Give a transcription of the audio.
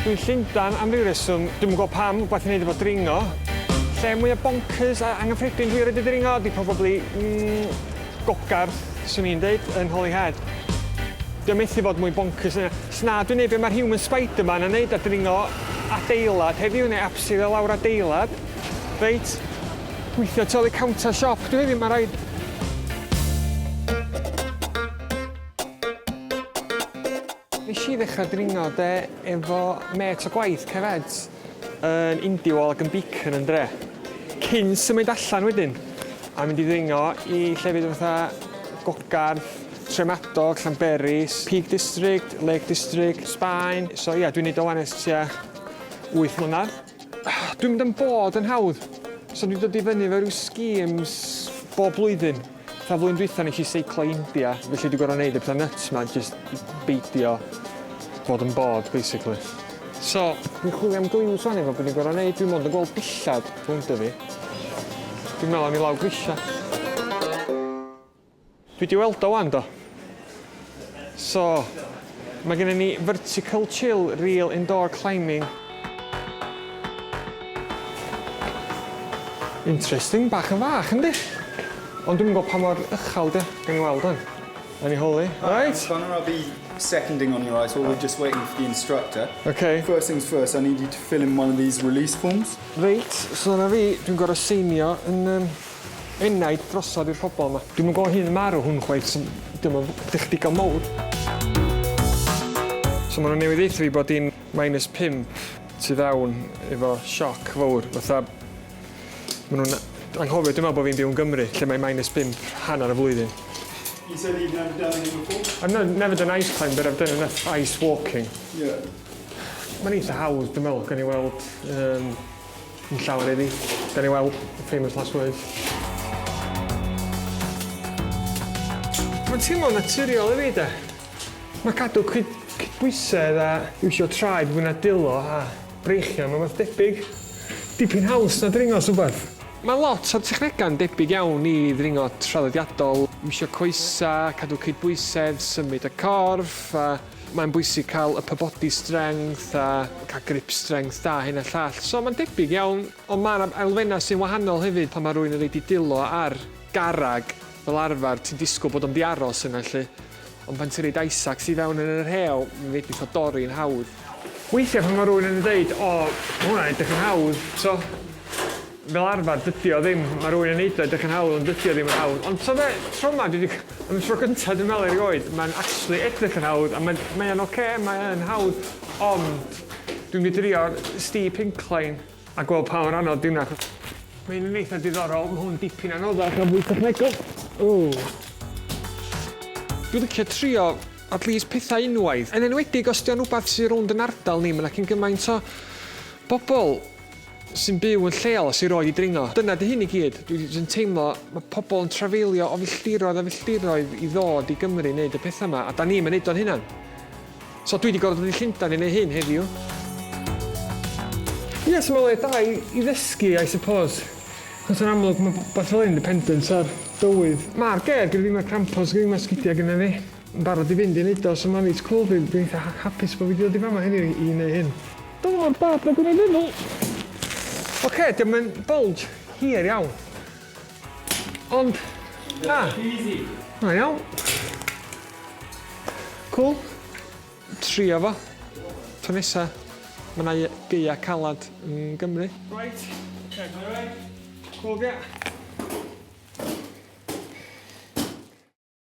Dwi'n Llundain am ryw reswm. Dwi'm yn gwybod pam, rhywbeth i wneud efo dringo. Lle mwyaf bonkers a anghyffredin dwi wedi dringo, di probably gogarth, swn i'n deud, yn Holyhead. Dwi'n methu fod mwy bonkers yna. Sna, dwi'n neud be mae'r Human Spider-Man yn neud a dringo adeilad heddiw, neu absydd o lawr adeilad. Reit, gweithio tu ôl i counter shop, dwi heddiw, mae'n rhaid. Nes i ddechrau dringo de efo met o gwaith cefeds yn Indiwol ac yn Beacon yn dre. Cyn symud allan wedyn, a mynd i dringo i llefydd fatha Gogarth, Tremadog, Llanberis, Peak District, Lake District, Sbaen. So ia, dwi'n neud o wan ers tua 8 mlynedd. Dwi'n mynd yn bod yn hawdd. So dwi'n dod i fyny fe rhyw schemes bob blwyddyn. Fa flwyddyn dwytha nes i seiclo India, felly dwi'n gorfod neud y pethau nuts ma, jyst beidio bod yn bod, basically. So, dwi'n chwilio am gliws fan efo bod ni'n gorfod neud, dwi'n mynd yn gweld billad rhwng dy fi. Dwi'n meddwl am i lawr grisia. Dwi wedi weld o wan, do. So, mae gennym ni vertical chill, real indoor climbing. Interesting, bach yn fach, yndi? Ond dwi'n gwybod pa mor uchel, de, gan i weld hwn. Yn ei holi. Right? Connor, I'll be seconding on your ice while we're just waiting for the instructor. Okay. First things first, I need you to fill in one of these release forms. Reit, so na fi, dwi'n gorfod seinio yn enaid drosodd i'r pobol yma. Dwi'n gwybod hyn yn marw hwn chwaith, so dwi'n dechrau mawr. So maen nhw'n newydd eithaf fi bod i'n -5 tu fewn efo sioc fawr. Fatha, maen nhw'n anghofio, dwi'n meddwl bod fi'n byw yn Gymru, lle mae -5 hanner y flwyddyn. You said you've never done any before? I've never done ice climb, but I've done enough ice walking. Yeah. Mae'n eitha hawdd, dwi'n meddwl, gan i weld yn llawer iddi. Gan i weld famous last words. Mae'n teimlo naturiol i fi, de. Mae cadw cydbwysedd a iwsio traed fwy na dilo a breichio, mae'n fath debyg. Dipyn haws na dringo swbeth. Mae lot o'r technega'n debyg iawn i ddringo traddodiadol. Iwsio coesa, cadw cydbwysedd, symud y corff. Mae'n bwysig cael upper body strength a cael grip strength da hyn a llall. So mae'n debyg iawn, ond mae'r elfennau sy'n wahanol hefyd pan mae rhywun yn reid i dilo ar garag fel arfer. Ti'n disgwyl bod o'n di aros yna lle. Ond pan ti'n reid Isaacs i fewn yn yr hew, mae'n reid eitha dorri'n hawdd. Weithiau pan mae rhywun yn dweud, o, hwnna'n edrych yn hawdd. So, fel arfer, dydi o ddim. Mae rhywun yn neud o edrych yn hawdd, ond dydi o ddim yn hawdd. Ond tro yma, yn tro gyntaf dwi'n meddwl erioed, mae'n actually edrych yn hawdd, a mae'n oce, mae'n hawdd. Ond dwi'n mynd i drio'r steep incline a gweld pa mor anodd dwi'n ac. Mae'n un eitha diddorol, mae hwn dipyn anoddach a fwy technegol. Dwi'n licio trio at least pethau unwaith. Yn enwedig os di'n rhywbeth sy'n rownd yn ardal ni, mae'n cyn gymaint o bobl sy'n byw yn lleol sy'n rhoi i dringo. Dyna dy hyn i gyd. Dwi'n teimlo, mae pobl yn trafeilio o filltiroedd a filltiroedd i ddod i Gymru i wneud y pethau yma, a da ni'n wneud o'n hynna. So dwi wedi gorfod dod i Llundain i wneud hyn heddiw. Ie, so mae'n le da i ddysgu, I suppose. Chos yn amlwg, mae beth fel independence ar dywydd. Mae'r ger, gyda fi mae'r crampos, gyda fi mae'r sgidiau gyda fi. Yn barod i fynd i wneud o, so mae'n reit cool fi. Dwi'n eitha hapus bod fi wedi dod i fama heddiw i wneud hyn. Dyma mae'r bab na gwneud hyn. Oce, diolch yn bulge hir iawn. Ond, na. Na iawn. Cool. Trio fo. To nesa, mae yna geia calad yn Gymru. Right. Okay, right. Cool, yeah.